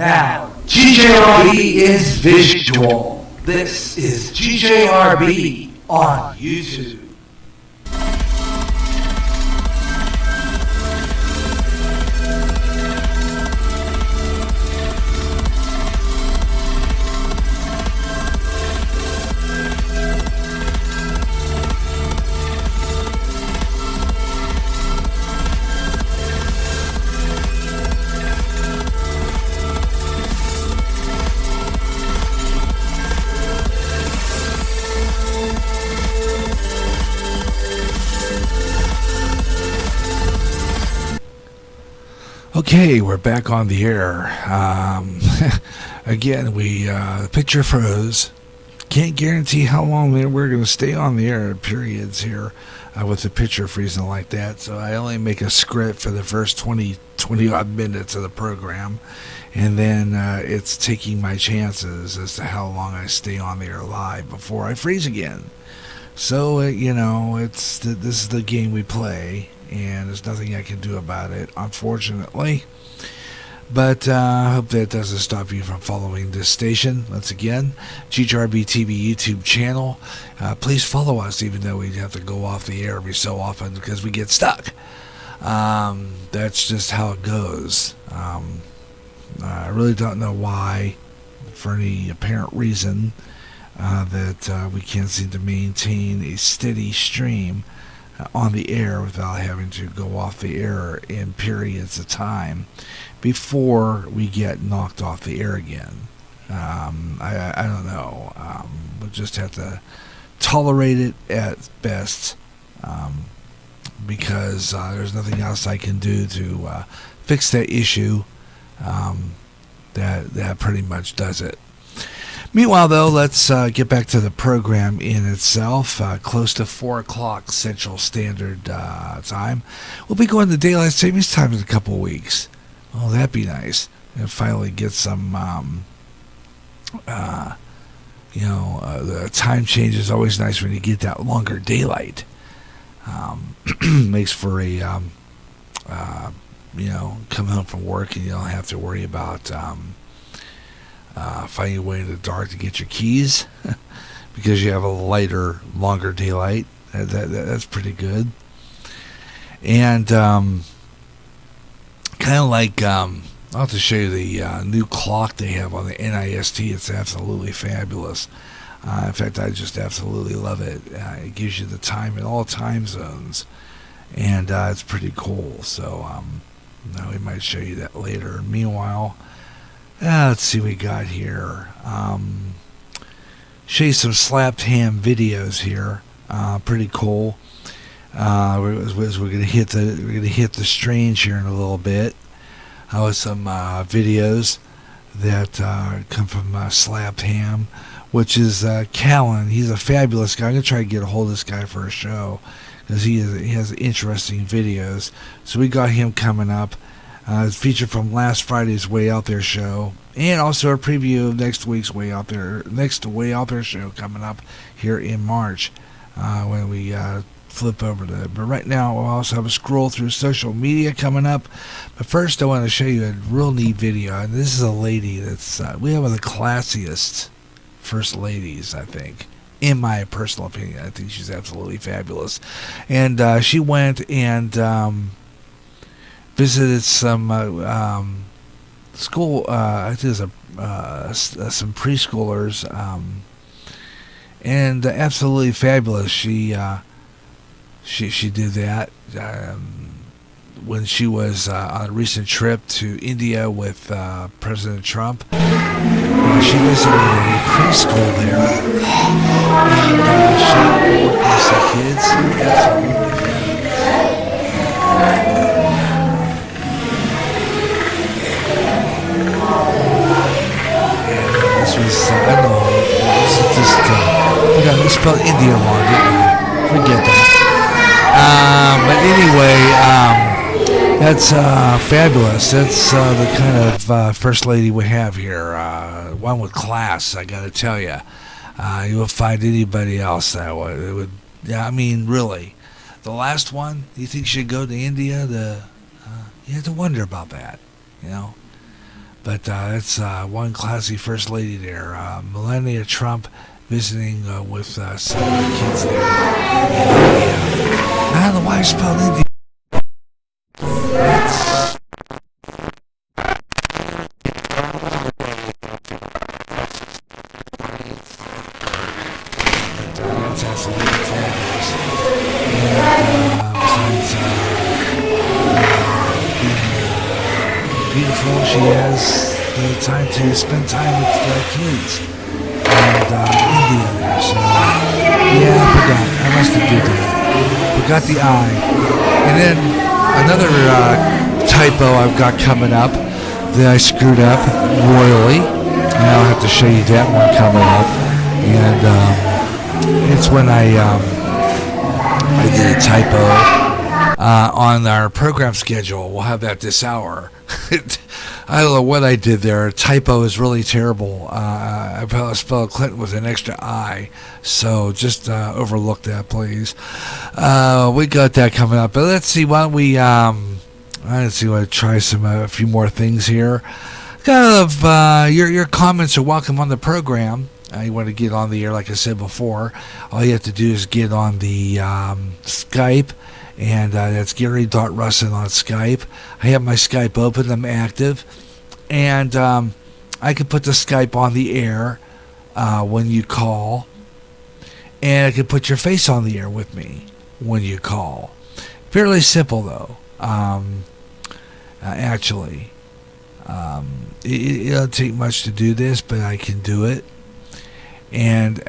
Now, GJRB is visual. This is GJRB on YouTube. Okay, we're back on the air. Again, the picture froze. Can't guarantee how long we're going to stay on the air periods here with the picture freezing like that. So I only make a script for the first 20 odd minutes of the program. And then it's taking my chances as to how long I stay on the air live before I freeze again. So, this is the game we play. And there's nothing I can do about it, unfortunately. But I hope that doesn't stop you from following this station. Once again, GJRB TV YouTube channel. Please follow us, even though we have to go off the air every so often because we get stuck. That's just how it goes. I really don't know why, for any apparent reason, that we can't seem to maintain a steady stream on the air without having to go off the air in periods of time before we get knocked off the air again. I don't know. We'll just have to tolerate it at best because there's nothing else I can do to fix that issue. That pretty much does it. Meanwhile, though, let's get back to the program in itself. Close to 4 o'clock Central Standard Time. We'll be going to Daylight Savings Time in a couple of weeks. Oh, that'd be nice. And finally get some, the time change is always nice when you get that longer daylight. Makes for a, come home from work and you don't have to worry about... finding a way in the dark to get your keys because you have a lighter, longer daylight. That's pretty good. And kind of like I'll have to show you the new clock they have on the NIST. It's absolutely fabulous. In fact, I just absolutely love it. It gives you the time in all time zones, and it's pretty cool. So we might show you that later. Meanwhile, let's see what we got here. Show you some slapped ham videos here. Pretty cool. We're gonna hit the strange here in a little bit. With some videos that come from Slapped Ham, which is Callan. He's a fabulous guy. I'm gonna try to get a hold of this guy for a show because he has interesting videos. So we got him coming up. It's featured from last Friday's Way Out There show, and also a preview of next week's Way Out There show coming up here in March when we flip over to it. But right now we'll also have a scroll through social media coming up. But first I want to show you a real neat video, and this is a lady that's we have one of the classiest first ladies, I think. In my personal opinion, I think she's absolutely fabulous. And she went and visited some school. I think it was some preschoolers, and absolutely fabulous. She did that when she was on a recent trip to India with President Trump. She visited a preschool there, and she worked with some kids. Absolutely fabulous. This was, I don't know, this is just, I spelled India wrong, didn't I? Forget that. But anyway, that's fabulous. That's the kind of first lady we have here. One with class, I gotta tell you. You will find anybody else that would, I mean, really. The last one, you think should go to India? You have to wonder about that, But that's one classy first lady there, Melania Trump, visiting with some of the kids there in India. I don't know why I spelled India. That's absolutely fabulous. And besides being beautiful, she has the time to spend time with the kids. And India there, so yeah, I forgot. I must have did that. Forgot the I. And then another typo I've got coming up that I screwed up royally. And I'll have to show you that one coming up. And it's when I did a typo on our program schedule. We'll have that this hour. I don't know what I did there. A typo is really terrible. I probably spelled Clinton with an extra I, so just overlook that, please. We got that coming up, but let's see. Why don't we? Let's see. Want to try a few more things here. Kind of your comments are welcome on the program. You want to get on the air, like I said before. All you have to do is get on the Skype. And that's Gary.Russen on Skype. I have my Skype open. I'm active. And I can put the Skype on the air when you call. And I can put your face on the air with me when you call. Fairly simple, though. Actually. It doesn't take much to do this, but I can do it. And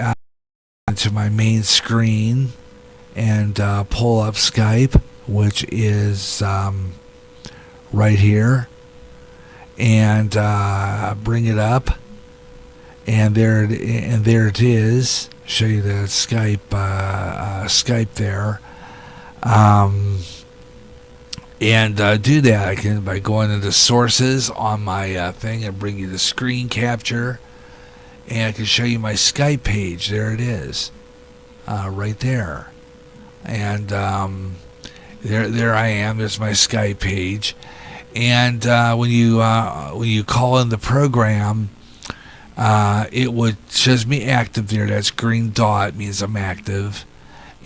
onto my main screen. And pull up Skype, which is right here, and bring it up, and there it is. Show you the Skype there, and do that. I can by going into sources on my thing and bring you the screen capture, and I can show you my Skype page. There it is, right there. And there I am. There's my Skype page, and when you call in the program, it shows me active there. That's green dot means I'm active,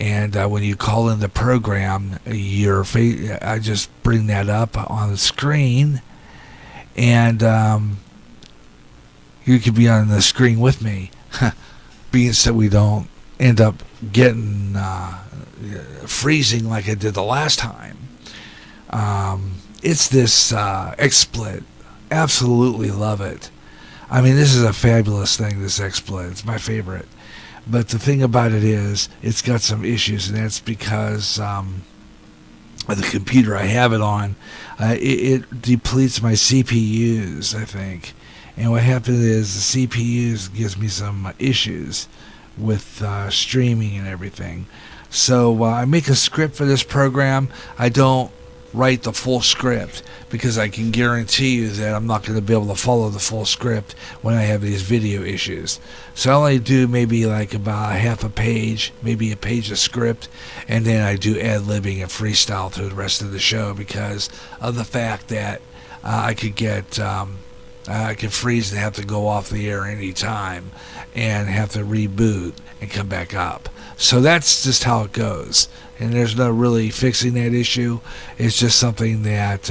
and when you call in the program, I just bring that up on the screen, and you could be on the screen with me, being so we don't end up getting freezing like I did the last time. It's this XSplit. Absolutely love it. I mean, this is a fabulous thing, this XSplit. It's my favorite. But the thing about it is, it's got some issues, and that's because of the computer I have it on. It depletes my CPUs, I think. And what happens is the CPUs gives me some issues with streaming and everything. So I make a script for this program. I don't write the full script because I can guarantee you that I'm not going to be able to follow the full script when I have these video issues. So I only do maybe like about half a page, maybe a page of script, and then I do ad-libbing and freestyle through the rest of the show because of the fact that I could get I could freeze and have to go off the air any time and have to reboot and come back up. So that's just how it goes. And there's no really fixing that issue. It's just something that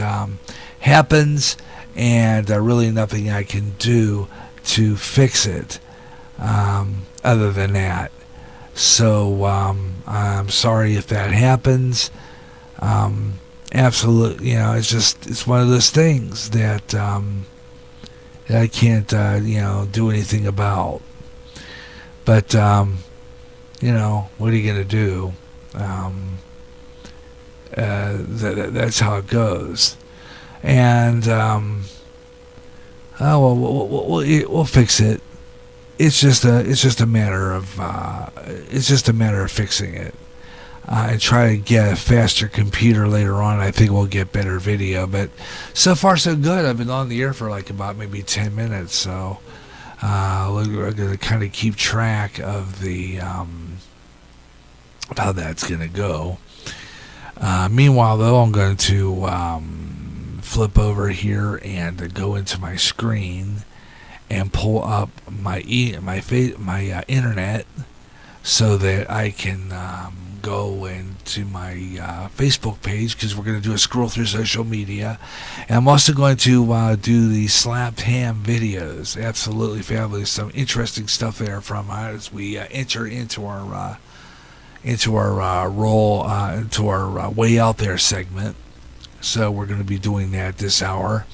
happens, and really nothing I can do to fix it other than that. So I'm sorry if that happens. Absolutely, it's one of those things that I can't, do anything about. But, what are you going to do? That's how it goes. And, we'll fix it. It's just a matter of fixing it. And try to get a faster computer later on. I think we'll get better video, but so far so good. I've been on the air for like about maybe 10 minutes, so we're going to kind of keep track of the how that's going to go. Meanwhile, though, I'm going to flip over here and go into my screen and pull up my internet so that I can go into my Facebook page, because we're going to do a scroll through social media. And I'm also going to do the slapped ham videos. Absolutely fabulous. Some interesting stuff there from as we enter into our way out there segment. So we're going to be doing that this hour.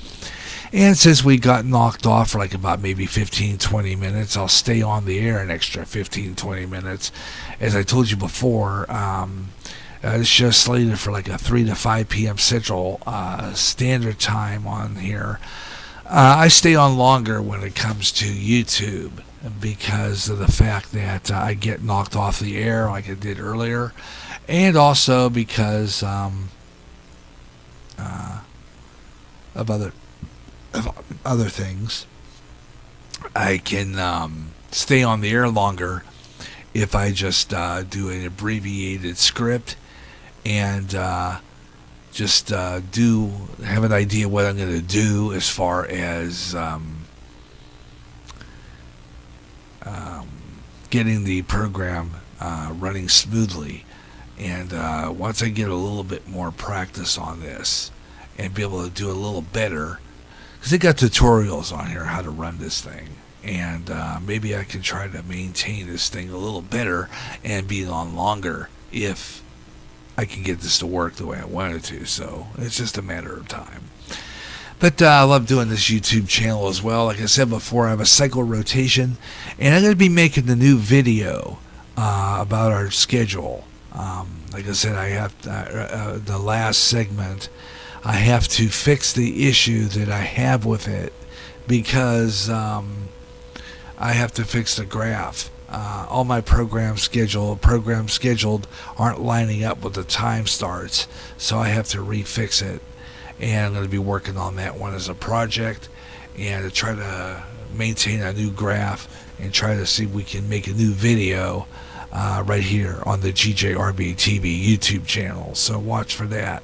And since we got knocked off for like about maybe 15-20 minutes, I'll stay on the air an extra 15-20 minutes. As I told you before, this show's slated for like a 3 to 5 p.m. Central Standard Time on here. I stay on longer when it comes to YouTube because of the fact that I get knocked off the air like I did earlier, and also because of other things. I can stay on the air longer if I just do an abbreviated script and just have an idea what I'm going to do as far as getting the program running smoothly. And once I get a little bit more practice on this and be able to do a little better, because they got tutorials on here how to run this thing, and maybe I can try to maintain this thing a little better and be on longer if I can get this to work the way I want it to. So it's just a matter of time. But I love doing this YouTube channel as well. Like I said before, I have a cycle rotation, and I'm going to be making the new video about our schedule. Like I said, I have the last segment. I have to fix the issue that I have with it, because I have to fix the graph. All my programs scheduled aren't lining up with the time starts, so I have to refix it. And I'm going to be working on that one as a project, and to try to maintain a new graph and try to see if we can make a new video right here on the GJRB TV YouTube channel. So watch for that.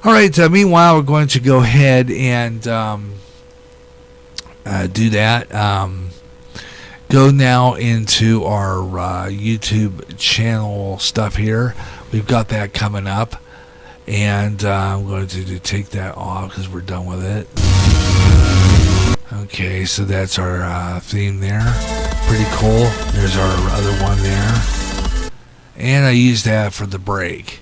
All right, meanwhile, we're going to go ahead and do that. Go now into our YouTube channel stuff here. We've got that coming up. And I'm going to take that off because we're done with it. Okay, so that's our theme there. Pretty cool. There's our other one there. And I use that for the break.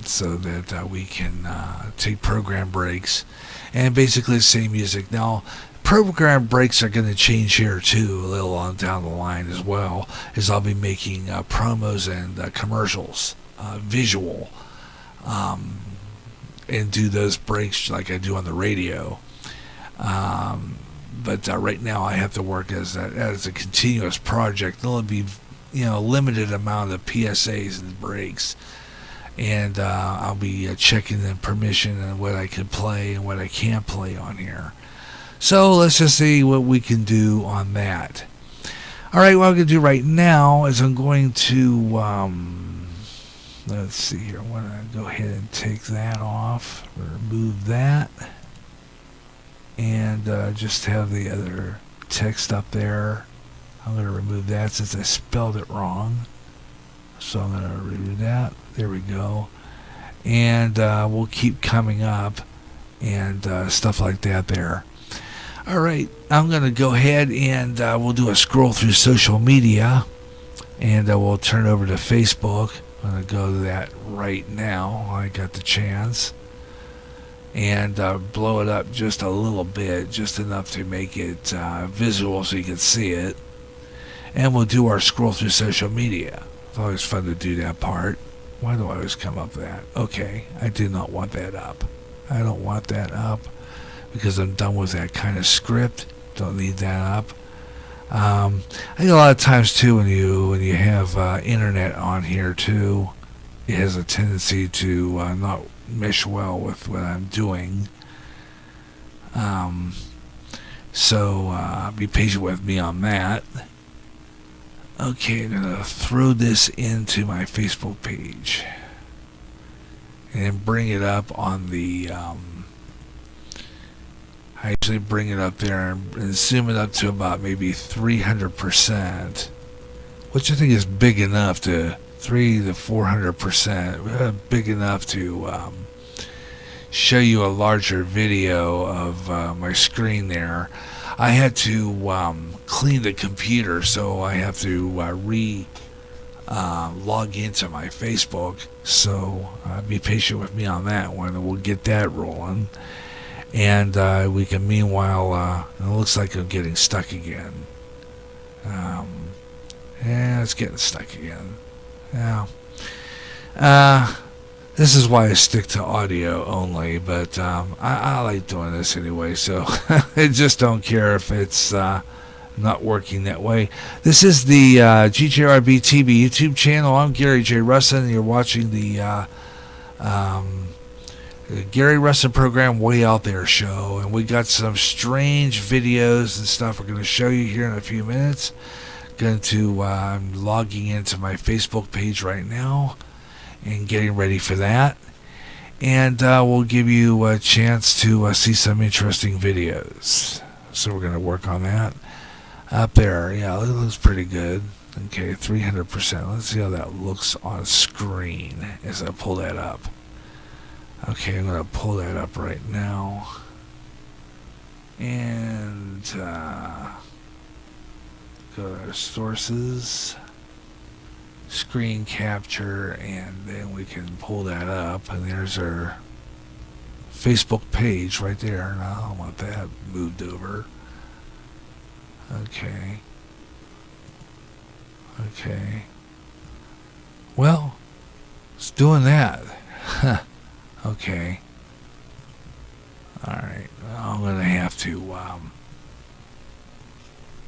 So that we can take program breaks, and basically the same music. Now, program breaks are going to change here too a little on down the line as well, as I'll be making promos and commercials, visual, and do those breaks like I do on the radio. But right now I have to work as a continuous project. There'll be limited amount of PSAs and breaks. And I'll be checking the permission and what I can play and what I can't play on here. So let's just see what we can do on that. All right, what I'm going to do right now is I'm going to, let's see here. I'm going to go ahead and take that off, remove that, and just have the other text up there. I'm going to remove that since I spelled it wrong. So I'm going to remove that. There we go. And we'll keep coming up and stuff like that there. All right. I'm going to go ahead and we'll do a scroll through social media. And we'll turn over to Facebook. I'm going to go to that right now. I got the chance. And blow it up just a little bit. Just enough to make it visual so you can see it. And we'll do our scroll through social media. It's always fun to do that part. Why do I always come up with that? Okay, I do not want that up. I don't want that up because I'm done with that kind of script. Don't need that up. I think a lot of times too, when you have internet on here too, it has a tendency to not mesh well with what I'm doing. So be patient with me on that. Okay, I'm going to throw this into my Facebook page. and bring it up on the. I usually bring it up there and zoom it up to about maybe 300%, which I think is big enough to 300 to 400%, big enough to show you a larger video of my screen there. I had to clean the computer, so I have to log into my Facebook. So be patient with me on that one, and we'll get that rolling. And we can, meanwhile, it looks like I'm getting stuck again. Yeah, it's getting stuck again. Yeah. This is why I stick to audio only, but I like doing this anyway, so I just don't care if it's not working that way. This is the GJRB TV YouTube channel. I'm Gary J. Russen. You're watching the Gary Russen program Way Out There show, and we got some strange videos and stuff we're going to show you here in a few minutes. I'm logging into my Facebook page right now and getting ready for that, and we'll give you a chance to see some interesting videos. So we're going to work on that up there. Yeah, it looks pretty good. Okay, 300%. Let's see how that looks on screen as I pull that up. Okay, I'm going to pull that up right now. And go to sources, screen capture, and then we can pull that up. And there's our Facebook page right there. Now I don't want that moved over. Okay. Okay. Well, it's doing that. Okay. Alright. I'm going to have to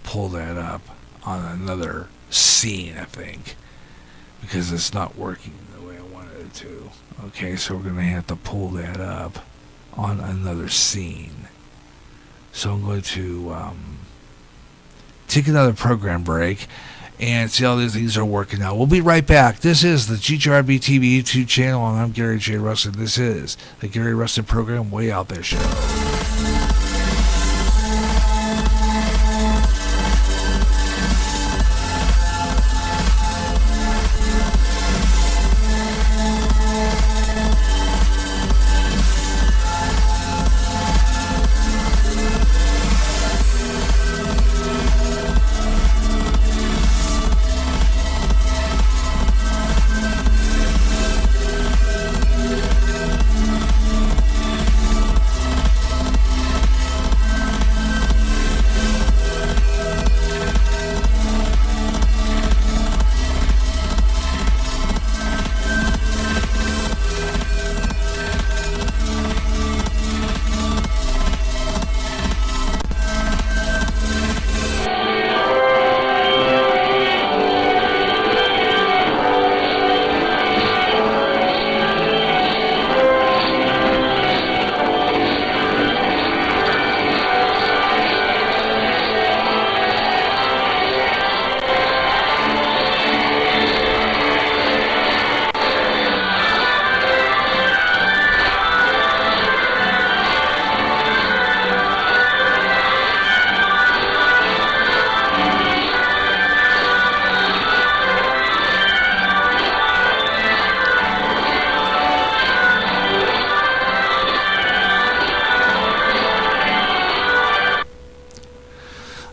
pull that up on another scene, I think, because it's not working the way I wanted it to. Okay, so we're going to have to pull that up on another scene. So I'm going to take another program break and see how these things are working out. We'll be right back. This is the GJRB TV YouTube channel, and I'm Gary J. Russen. This is the Gary Russen program Way Out There show.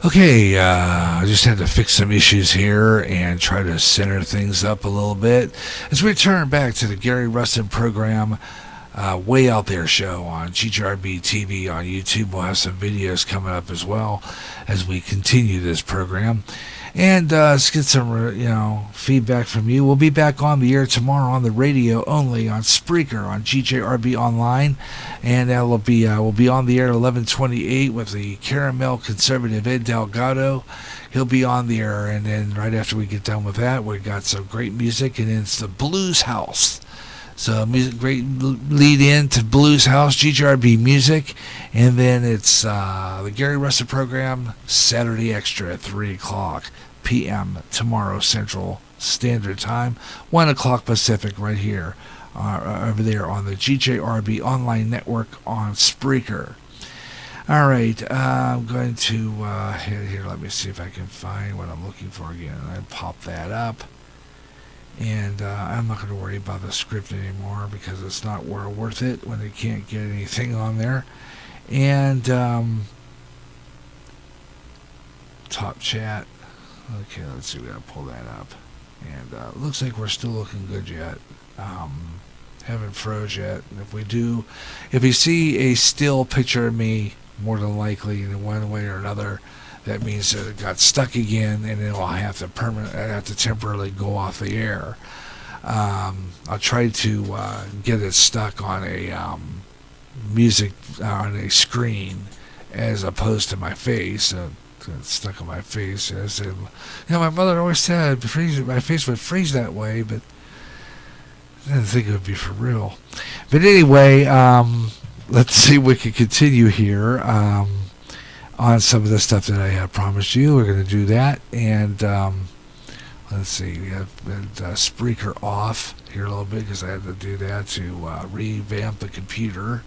Okay, I just had to fix some issues here and try to center things up a little bit. As we return back to the Gary Russen program, Way Out There show on GJRB TV on YouTube. We'll have some videos coming up as well as we continue this program. And let's get some, feedback from you. We'll be back on the air tomorrow on the radio only on Spreaker on GJRB Online, and we'll be on the air at 11:28 with the Caramel Conservative Ed Delgado. He'll be on the air, and then right after we get done with that, we got some great music, and it's the Blues House. So music, great lead in to Blues House, GJRB music, and then it's the Gary Russen program, Saturday Extra at 3 o'clock. p.m. tomorrow Central Standard Time, 1 o'clock Pacific, right here, over there on the GJRB Online Network on Spreaker. All right, I'm going to here. Let me see if I can find what I'm looking for again. I pop that up, and I'm not going to worry about the script anymore because it's not worth it when they can't get anything on there. And top chat. Okay, let's see. We got to pull that up, and looks like we're still looking good yet. Haven't froze yet. If you see a still picture of me, more than likely in one way or another, that means that it got stuck again, and it'll have to temporarily go off the air. I'll try to get it stuck on a on a screen as opposed to my face. It's stuck on my face. I said, my mother always said my face would freeze that way, but I didn't think it would be for real. But anyway, let's see if we can continue here on some of the stuff that I had promised you. We're going to do that. And let's see. We have Spreaker off here a little bit because I had to do that to revamp the computer.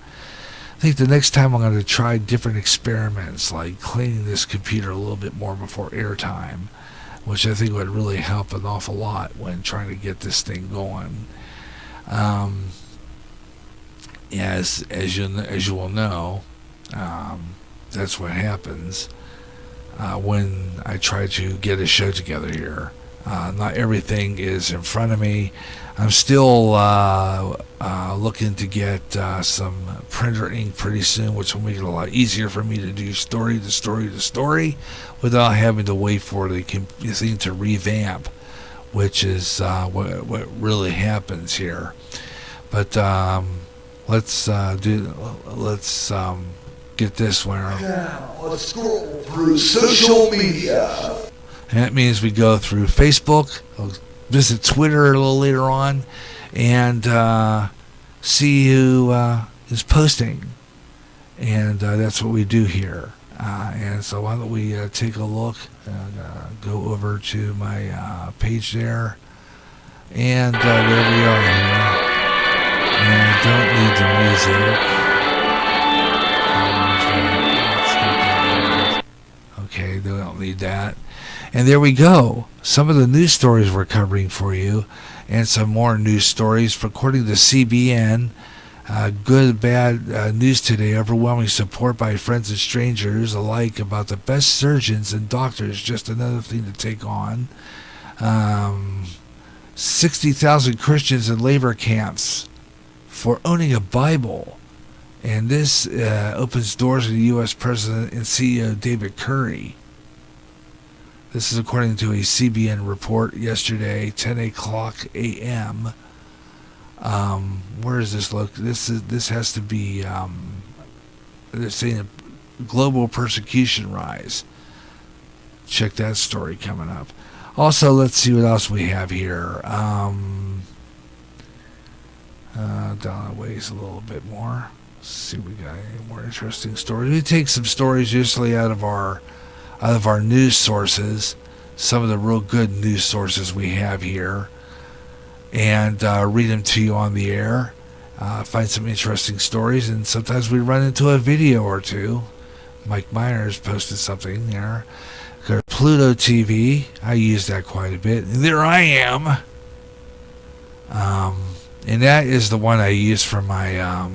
I think the next time I'm going to try different experiments, like cleaning this computer a little bit more before airtime, which I think would really help an awful lot when trying to get this thing going. As you will know, that's what happens when I try to get a show together here. Not everything is in front of me. I'm still looking to get some printer ink pretty soon, which will make it a lot easier for me to do story to story to story without having to wait for the thing to revamp, which is what really happens here. But let's get this one. Now, let's scroll through social media. And that means we go through Facebook, visit Twitter a little later on, and see who is posting. And that's what we do here. And so why don't we take a look, go over to my page there. And there we are here. And I don't need the music. Okay, they don't need that. And there we go. Some of the news stories we're covering for you, and some more news stories. According to CBN, good, bad news today. Overwhelming support by friends and strangers alike about the best surgeons and doctors. Just another thing to take on. 60,000 Christians in labor camps for owning a Bible. And this opens doors to the U.S. President and CEO David Curry. This is according to a CBN report yesterday, 10 o'clock a.m. Where is this located? This has to be, they're saying global persecution rise. Check that story coming up. Also, let's see what else we have here. Down the ways a little bit more. Let's see if we got any more interesting stories. We take some stories usually out of our news sources, some of the real good news sources we have here, and read them to you on the air. Find some interesting stories, and sometimes we run into a video or two. Mike Myers posted something there. Pluto TV, I use that quite a bit. And there I am. And that is the one I use for my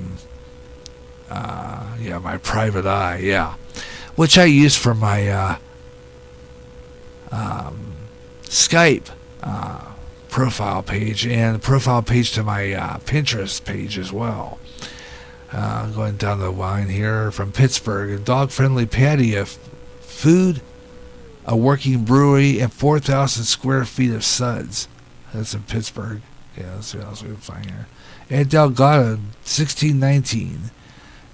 my private eye, which I use for my Skype profile page and the profile page to my Pinterest page as well. Going down the line here from Pittsburgh, a dog-friendly patio, food, a working brewery, and 4,000 square feet of suds. That's in Pittsburgh. Yeah, let's see what else we can find here. At Delgado, 1619.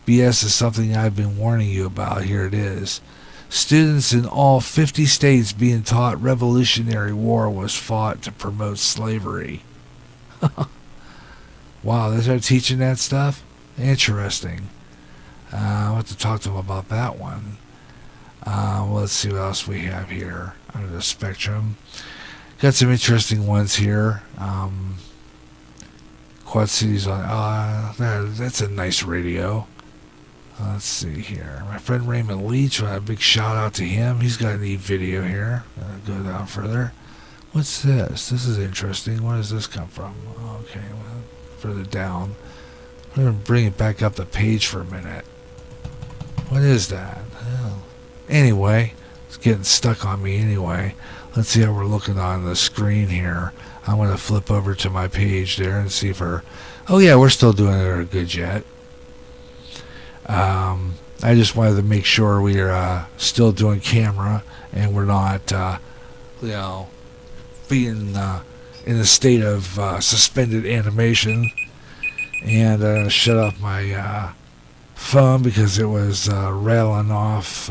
BS is something I've been warning you about. Here it is. Students in all 50 states being taught Revolutionary War was fought to promote slavery. Wow, they're teaching that stuff? Interesting. I'll have to talk to them about that one. Let's see what else we have here. under the spectrum. Got some interesting ones here. Quad Cities on. That's a nice radio. Let's see here. My friend Raymond Leach, a big shout out to him. He's got a neat video here. Go down further. What's this? This is interesting. Where does this come from? Okay, well, further down. I'm going to bring it back up the page for a minute. What is that? Oh. Anyway, it's getting stuck on me anyway. Let's see how we're looking on the screen here. I'm going to flip over to my page there and see if we're... Oh yeah, we're still doing it at a good jet. I just wanted to make sure we are still doing camera and we're not, being in a state of suspended animation. And shut off my phone because it was rattling off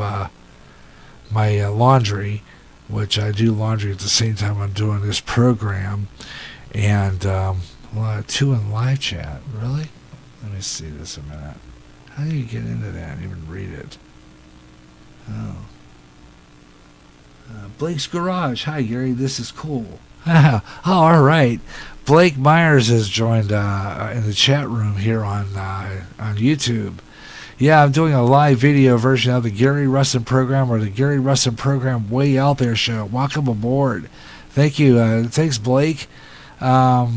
my laundry, which I do laundry at the same time I'm doing this program. And 2 in live chat, really? Let me see this a minute. How do you get into that and even read it? Oh. Blake's Garage. Hi, Gary. This is cool. Oh, all right. Blake Myers has joined in the chat room here on YouTube. Yeah, I'm doing a live video version of the Gary Russen program, or the Gary Russen program Way Out There show. Welcome aboard. Thank you. Thanks, Blake. As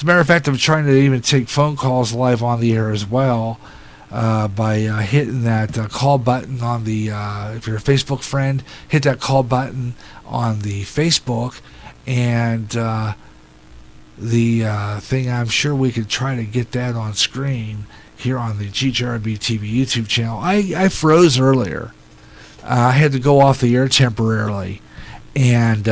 a matter of fact, I'm trying to even take phone calls live on the air as well. By hitting that call button on the, if you're a Facebook friend, hit that call button on the Facebook, and the thing, I'm sure we could try to get that on screen here on the GJRB TV YouTube channel. I froze earlier. I had to go off the air temporarily, and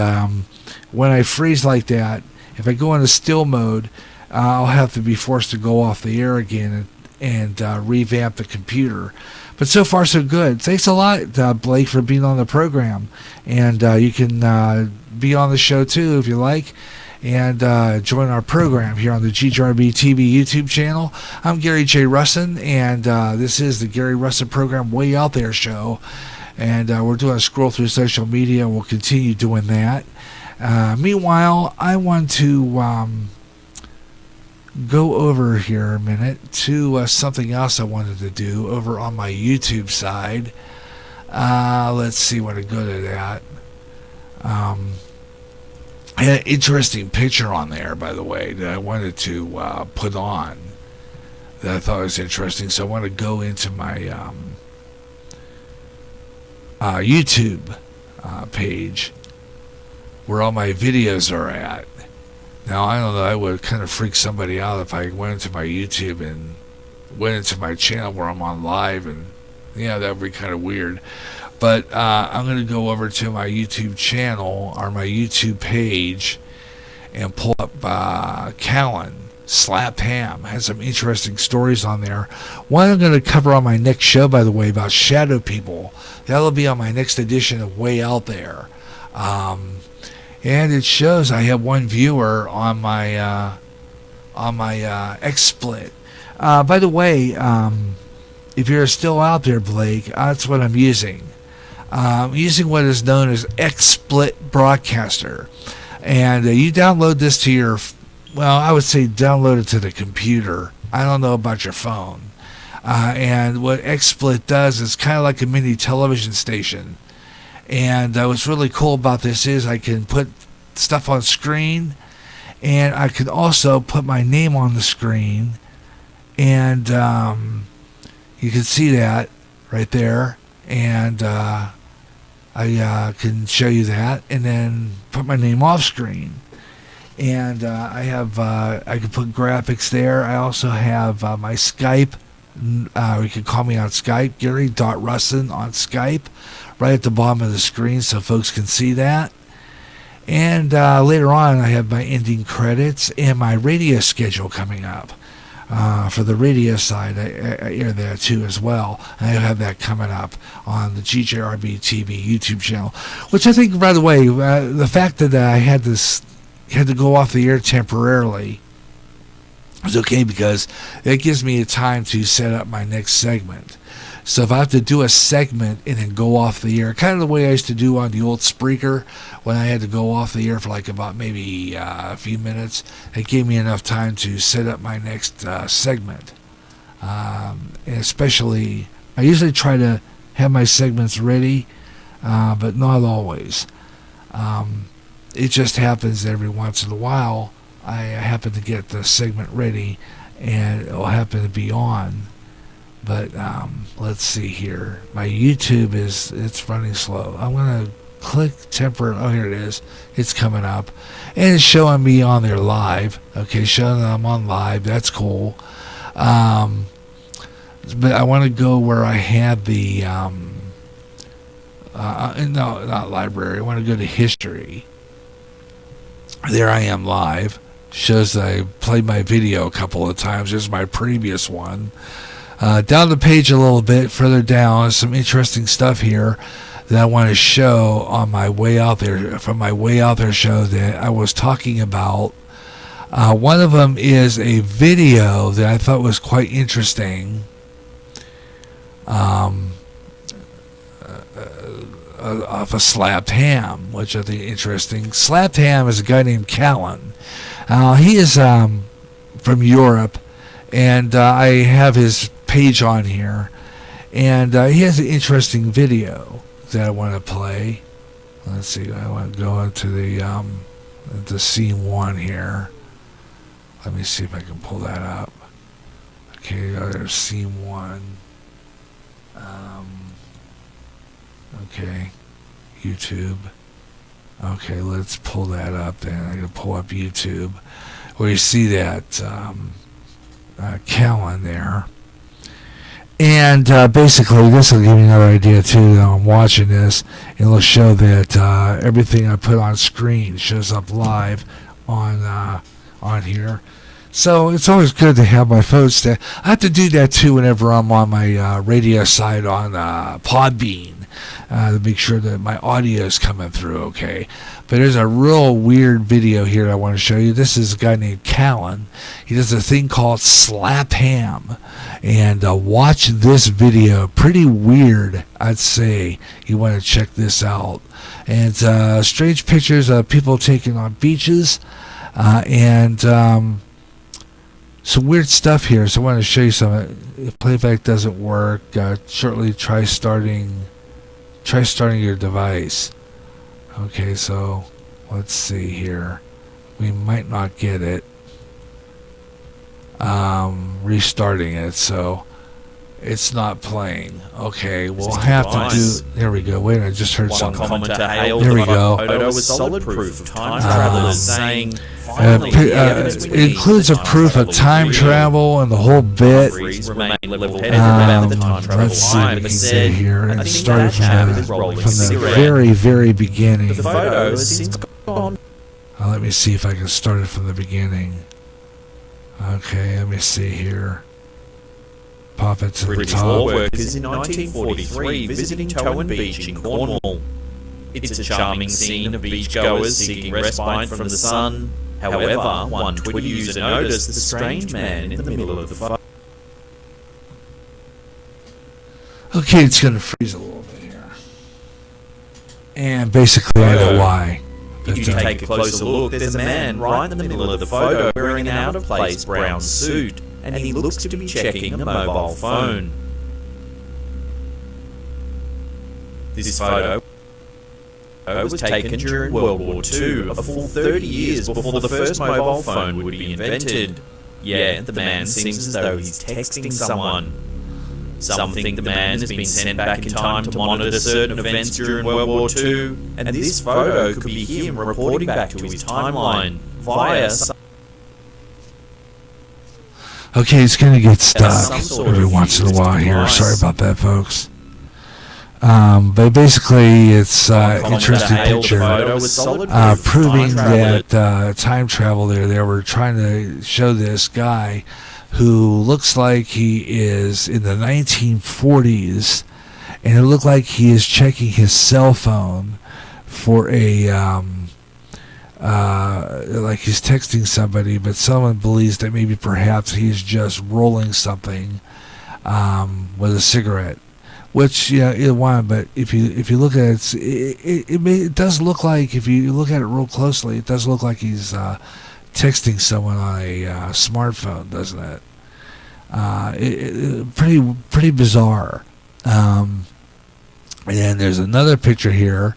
when I freeze like that, if I go into still mode, I'll have to be forced to go off the air again and revamp the computer. But so far so good. Thanks a lot, Blake, for being on the program. And you can be on the show too if you like, and join our program here on the GJRB TV YouTube channel. I'm Gary J. Russen, and this is the Gary Russen program Way Out There show. And we're doing a scroll through social media. We'll continue doing that. Meanwhile, I want to go over here a minute to something else I wanted to do over on my YouTube side. Let's see what I go to that. I had an interesting picture on there, by the way, that I wanted to put on that I thought was interesting. So I want to go into my YouTube page where all my videos are at. Now, I don't know, I would kind of freak somebody out if I went into my YouTube and went into my channel where I'm on live, and yeah, that would be kind of weird. But I'm going to go over to my YouTube channel, or my YouTube page, and pull up Callan Slap Ham. Has some interesting stories on there. One I'm going to cover on my next show, by the way, about shadow people. That'll be on my next edition of Way Out There. And it shows I have one viewer on my XSplit. By the way, if you're still out there, Blake, that's what I'm using. I'm using what is known as XSplit Broadcaster. And you download this to your, well, I would say download it to the computer. I don't know about your phone. And what XSplit does is kind of like a mini television station. And what's really cool about this is I can put stuff on screen, and I can also put my name on the screen, and you can see that right there, and I can show you that, and then put my name off screen. And I can put graphics there. I also have my Skype. You can call me on Skype, Gary.Russen on Skype, right at the bottom of the screen so folks can see that. And later on, I have my ending credits and my radio schedule coming up. For the radio side, I air that too as well. And I have that coming up on the GJRB TV YouTube channel, which I think, by the way, the fact that I had to go off the air temporarily was okay, because it gives me a time to set up my next segment. So if I have to do a segment and then go off the air, kind of the way I used to do on the old Spreaker when I had to go off the air for like about maybe a few minutes, it gave me enough time to set up my next segment. And especially, I usually try to have my segments ready, but not always. It just happens every once in a while. I happen to get the segment ready, and it'll happen to be on. But let's see here. My YouTube it's running slow. I'm gonna click temporary. Oh, here it is. It's coming up, and it's showing me on there live. Okay, showing that I'm on live. That's cool. But I want to go where I had the no, not library. I want to go to history. There I am live. Shows I played my video a couple of times. There's my previous one. Down the page a little bit, further down, some interesting stuff here that I want to show on my way out there, from my way out there show that I was talking about. One of them is a video that I thought was quite interesting. Of a slapped ham, which I think interesting. Slapped ham is a guy named Callan. He is from Europe, and I have his page on here, and he has an interesting video that I want to play. Let's see, I want to go into the scene 1 here. Let me see if I can pull that up. Okay, there's scene 1. Okay, YouTube. Okay, let's pull that up then. I'm going to pull up YouTube where you see that Callan there. And basically, this will give you another idea too. I'm watching this, and it'll show that everything I put on screen shows up live on here. So it's always good to have my phone stand. I have to do that too whenever I'm on my radio side on Podbean. To make sure that my audio is coming through okay. But there's a real weird video here that I want to show you. This is a guy named Callan. He does a thing called Slap Ham. And watch this video. Pretty weird, I'd say. You want to check this out. And strange pictures of people taken on beaches. And some weird stuff here. So I want to show you some. If playback doesn't work, shortly try starting your device. Okay, so let's see here. We might not get it. Restarting it, so it's not playing. Okay, we'll have to do. There we go. Wait, I just heard something. There we go. Photo was solid proof of time travelers saying. It includes a proof of time travel and the whole bit. Let's see what we can see here. And it started from the very, very beginning. The photo has since gone. Let me see if I can start it from the beginning. Okay, let me see here. Pop it to the British top. law workers in 1943 visiting Towan Beach in Cornwall. It's a charming scene of beachgoers seeking respite from the sun. However, one Twitter user noticed the strange man in the middle of the photo. Okay, it's going to freeze a little bit here. And basically, I know why. If you take a closer look, there's a man right in the middle of the photo wearing an out-of-place brown suit, and he looks to be checking a mobile phone. This photo was taken during World War II, a full 30 years before the first mobile phone would be invented. Yeah, the man seems as though he's texting someone. Some think the man has been sent back in time to monitor certain events during World War II, and this photo could be him reporting back to his timeline via Okay, it's going to get stuck every once in a while here. Sorry about that, folks. But basically, it's an interesting picture proving that time travel there. They were trying to show this guy who looks like he is in the 1940s, and it looked like he is checking his cell phone for a like he's texting somebody, but someone believes that maybe perhaps he's just rolling something with a cigarette. which either one. But if you look at it, it does look like, if you look at it real closely, it does look like he's texting someone on a smartphone, doesn't it? Pretty bizarre. And then there's another picture here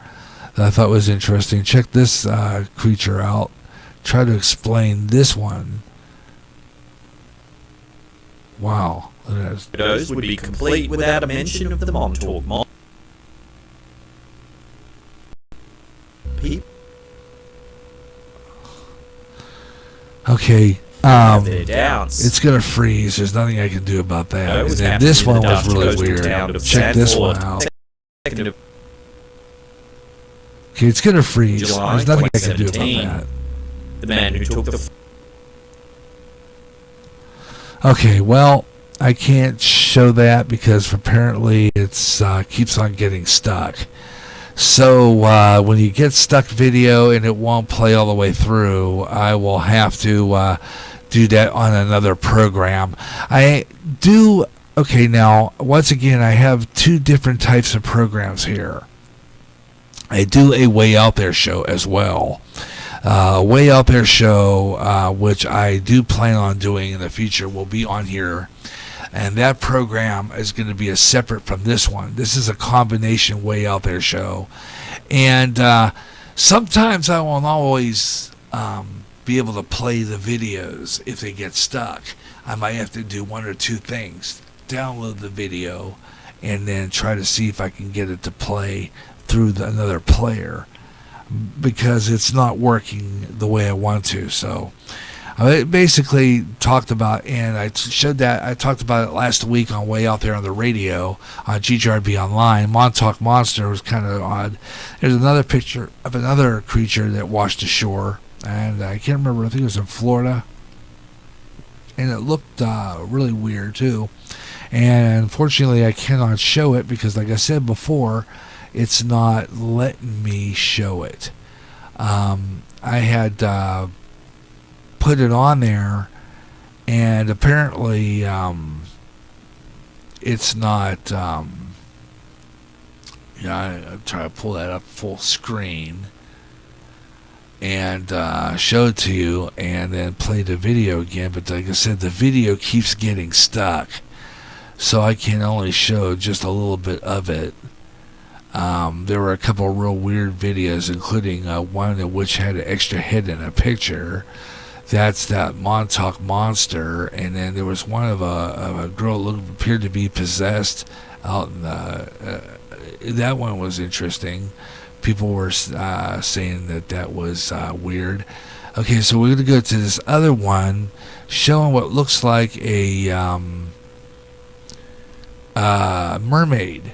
that I thought was interesting. Check this creature out. Try to explain this one. Wow. Photos would be complete without a mention of the Montauk Mon. Okay. Their doubts. It's gonna freeze. There's nothing I can do about that. And then this one was really weird. Check this one out. Okay, it's gonna freeze. There's nothing I can do about that. The man who took the... Okay, well, I can't show that because apparently it's keeps on getting stuck. So when you get stuck video and it won't play all the way through, I will have to do that on another program. Okay, now, once again, I have two different types of programs here. I do a Way Out There show as well. Way Out There show, which I do plan on doing in the future, will be on here. And that program is going to be separate from this one. This is a combination Way Out There show. And sometimes I won't always be able to play the videos if they get stuck. I might have to do one or two things. Download the video and then try to see if I can get it to play through another player, because it's not working the way I want to. So I basically talked about, and I talked about it last week on Way Out There on the radio on GJRB Online. Montauk Monster was kind of odd. There's another picture of another creature that washed ashore, and I can't remember, I think it was in Florida, and it looked really weird too. And unfortunately I cannot show it because, like I said before, it's not letting me show it. I had put it on there, and apparently it's not. I'm trying to pull that up full screen and show it to you, and then play the video again. But like I said, the video keeps getting stuck, so I can only show just a little bit of it. There were a couple of real weird videos, including one of which had an extra head in a picture. That's that Montauk Monster. And then there was one of a girl who appeared to be possessed out in that one was interesting. People were saying that was weird. Okay, so we're going to go to this other one showing what looks like a mermaid.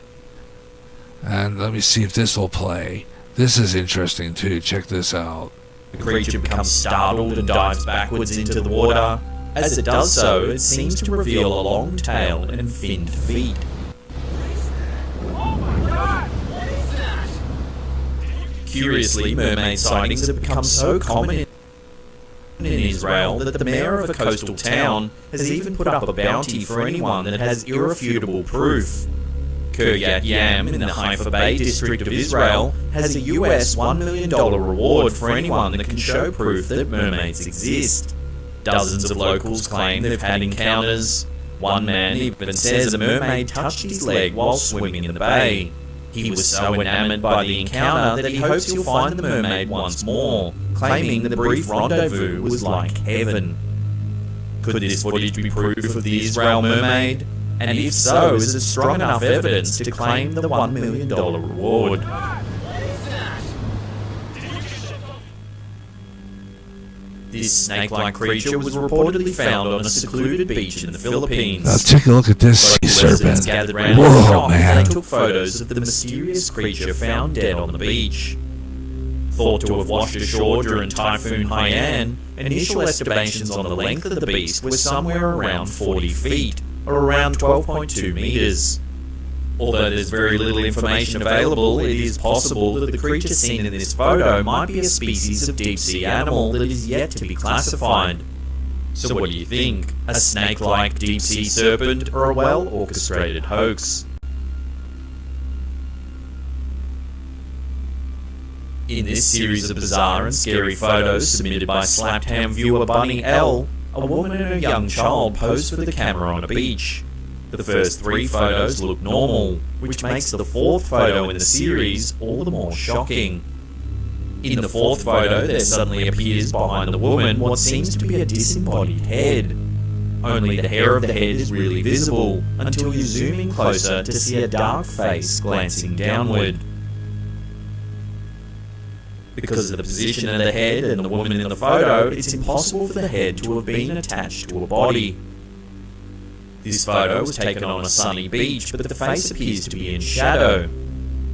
And let me see if this will play. This is interesting too. Check this out. The creature becomes startled and dives backwards into the water. As it does so, it seems to reveal a long tail and finned feet. Oh my God! What is that? Curiously, mermaid sightings have become so common in Israel that the mayor of a coastal town has even put up a bounty for anyone that has irrefutable proof. Kiryat Yam in the Haifa Bay district of Israel has a US $1 million reward for anyone that can show proof that mermaids exist. Dozens of locals claim they've had encounters. One man even says a mermaid touched his leg while swimming in the bay. He was so enamored by the encounter that he hopes he'll find the mermaid once more, claiming that the brief rendezvous was like heaven. Could this footage be proof of the Israel mermaid? And if so, is it strong enough evidence to claim the $1 million reward? This snake-like creature was reportedly found on a secluded beach in the Philippines. Now take a look at this sea serpent. Gathered around Whoa, man. They took photos of the mysterious creature found dead on the beach. Thought to have washed ashore during Typhoon Haiyan, initial estimations on the length of the beast were somewhere around 40 feet, or around 12.2 meters. Although there's very little information available, it is possible that the creature seen in this photo might be a species of deep-sea animal that is yet to be classified. So what do you think? A snake-like deep-sea serpent or a well-orchestrated hoax? In this series of bizarre and scary photos submitted by slapped ham viewer Bunny L, a woman and a young child pose for the camera on a beach. The first 3 photos look normal, which makes the 4th photo in the series all the more shocking. In the 4th photo, there suddenly appears behind the woman what seems to be a disembodied head. Only the hair of the head is really visible, until you zoom in closer to see a dark face glancing downward. Because of the position of the head and the woman in the photo, it's impossible for the head to have been attached to a body. This photo was taken on a sunny beach, but the face appears to be in shadow.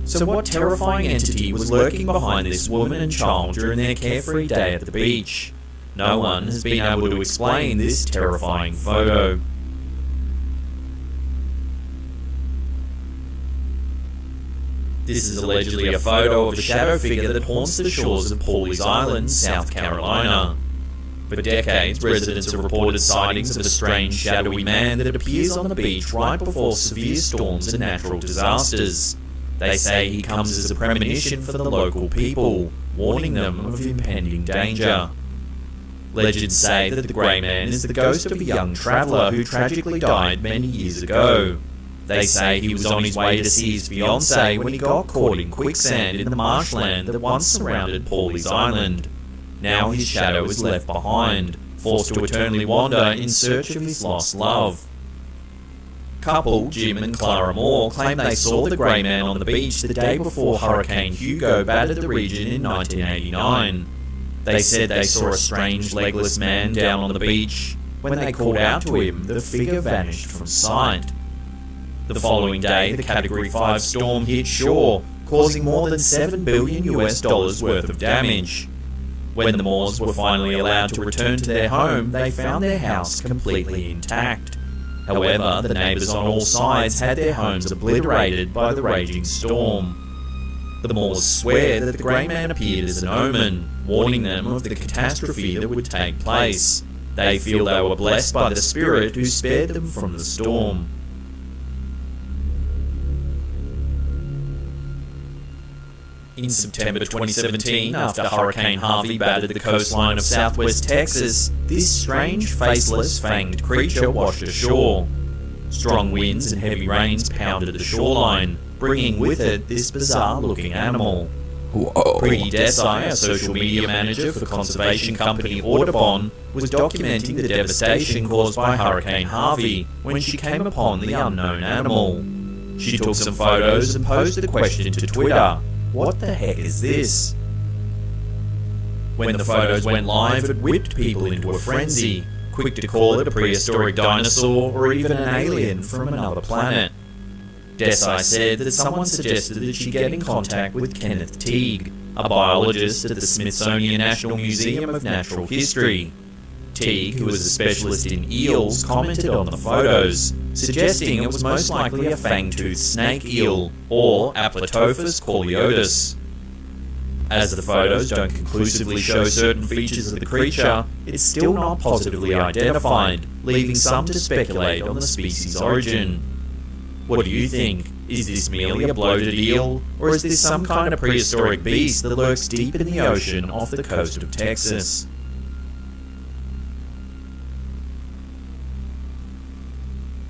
So what terrifying entity was lurking behind this woman and child during their carefree day at the beach? No one has been able to explain this terrifying photo. This is allegedly a photo of a shadow figure that haunts the shores of Pawleys Island, South Carolina. For decades, residents have reported sightings of a strange, shadowy man that appears on the beach right before severe storms and natural disasters. They say he comes as a premonition for the local people, warning them of impending danger. Legends say that the grey man is the ghost of a young traveller who tragically died many years ago. They say he was on his way to see his fiancée when he got caught in quicksand in the marshland that once surrounded Pawleys Island. Now his shadow is left behind, forced to eternally wander in search of his lost love. Couple Jim and Clara Moore claim they saw the grey man on the beach the day before Hurricane Hugo battered the region in 1989. They said they saw a strange legless man down on the beach. When they called out to him, the figure vanished from sight. The following day, the Category 5 storm hit shore, causing more than $7 billion worth of damage. When the Moores were finally allowed to return to their home, they found their house completely intact. However, the neighbours on all sides had their homes obliterated by the raging storm. The Moores swear that the grey man appeared as an omen, warning them of the catastrophe that would take place. They feel they were blessed by the spirit who spared them from the storm. In September 2017, after Hurricane Harvey battered the coastline of southwest Texas, this strange, faceless, fanged creature washed ashore. Strong winds and heavy rains pounded the shoreline, bringing with it this bizarre-looking animal. Preeti Desai, a social media manager for conservation company Audubon, was documenting the devastation caused by Hurricane Harvey when she came upon the unknown animal. She took some photos and posed the question to Twitter: "What the heck is this?" When the photos went live, it whipped people into a frenzy, quick to call it a prehistoric dinosaur or even an alien from another planet. Desai said that someone suggested that she get in contact with Kenneth Teague, a biologist at the Smithsonian National Museum of Natural History. Teague, who is a specialist in eels, commented on the photos, suggesting it was most likely a fang-toothed snake eel, or Apletophis corleotis. As the photos don't conclusively show certain features of the creature, it's still not positively identified, leaving some to speculate on the species' origin. What do you think? Is this merely a bloated eel, or is this some kind of prehistoric beast that lurks deep in the ocean off the coast of Texas?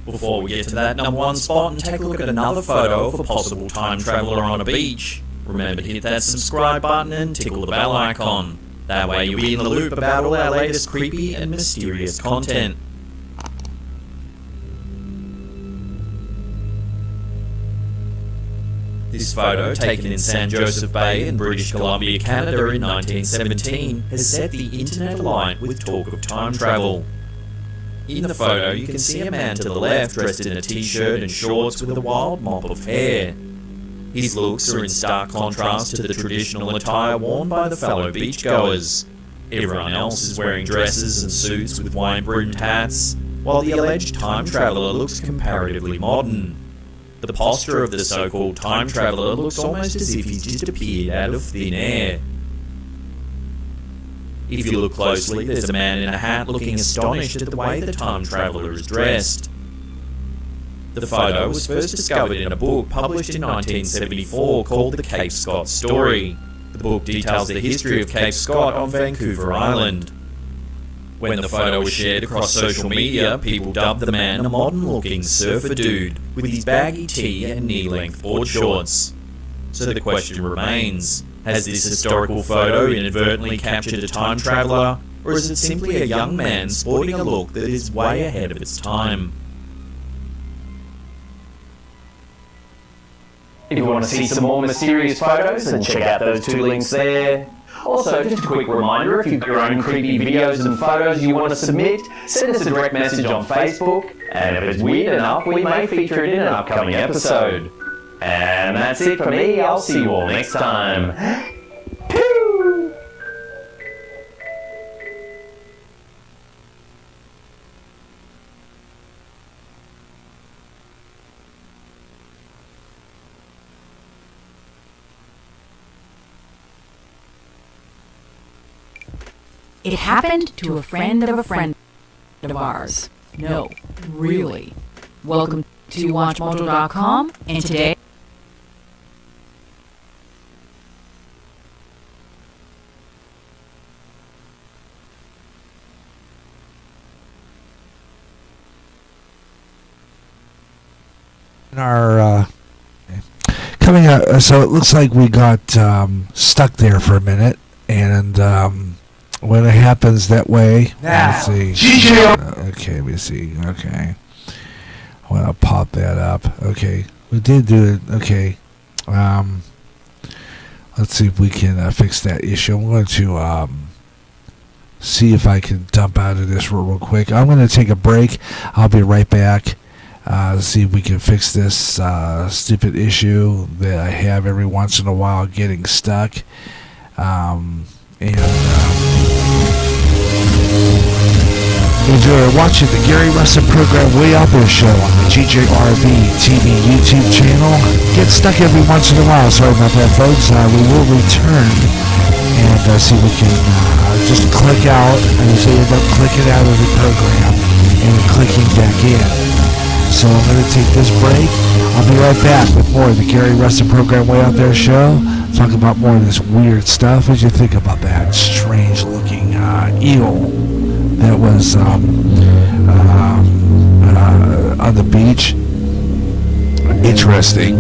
Before we get to that #1 spot and take a look at another photo of a possible time traveller on a beach, remember to hit that subscribe button and tickle the bell icon. That way you'll be in the loop about all our latest creepy and mysterious content. This photo, taken in San Joseph Bay in British Columbia, Canada in 1917, has set the internet alight with talk of time travel. In the photo, you can see a man to the left dressed in a t-shirt and shorts with a wild mop of hair. His looks are in stark contrast to the traditional attire worn by the fellow beachgoers. Everyone else is wearing dresses and suits with wine-brimmed hats, while the alleged time traveller looks comparatively modern. The posture of the so-called time traveller looks almost as if he's just appeared out of thin air. If you look closely, there's a man in a hat looking astonished at the way the time traveller is dressed. The photo was first discovered in a book published in 1974 called The Cape Scott Story. The book details the history of Cape Scott on Vancouver Island. When the photo was shared across social media, people dubbed the man a modern-looking surfer dude with his baggy tee and knee-length board shorts. So the question remains, has this historical photo inadvertently captured a time traveller, or is it simply a young man sporting a look that is way ahead of its time? If you want to see some more mysterious photos, then check out those 2 links there. Also, just a quick reminder, if you've got your own creepy videos and photos you want to submit, send us a direct message on Facebook, and if it's weird enough, we may feature it in an upcoming episode. And that's it for me, I'll see you all next time. Pew! It happened to a friend of ours. No, really. Welcome to WatchMojo.com, and today our coming up, so it looks like we got stuck there for a minute, and when it happens that way, let's see. Okay, let me see. Okay, I want to pop that up. Okay, we did do it. Okay, let's see if we can fix that issue. I'm going to see if I can dump out of this real quick. I'm going to take a break. I'll be right back. See if we can fix this stupid issue that I have every once in a while getting stuck. If you're watching the Gary Russen program Way Out There show on the GJRB TV YouTube channel, get stuck every once in a while. Sorry about that, folks. We will return and see if we can just click out, and so you end up clicking out of the program and clicking back in. So I'm going to take this break. I'll be right back with more of the Gary Russen program Way Out There show. Talk about more of this weird stuff. As you think about that strange looking eel that was on the beach. Interesting.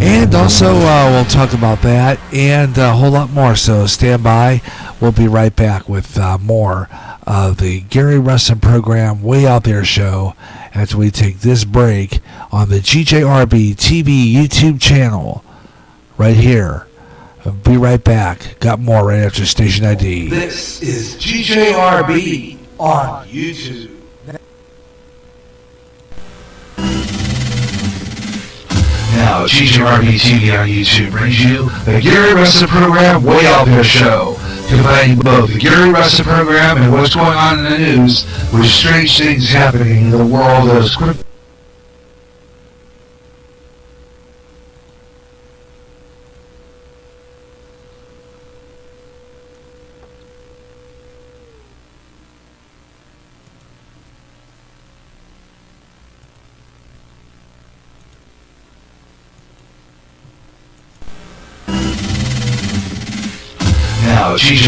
And also we'll talk about that and a whole lot more. So stand by. We'll be right back with more of the Gary Russen program Way Out There show after we take this break on the GJRB TV YouTube channel right here. I'll be right back. Got more right after Station ID. This is GJRB on YouTube. Now, GJRB TV on YouTube brings you the Gary Russen program Way Out There show, combining both the Gary Russen program and what's going on in the news with strange things happening in the world of script. Now, GJ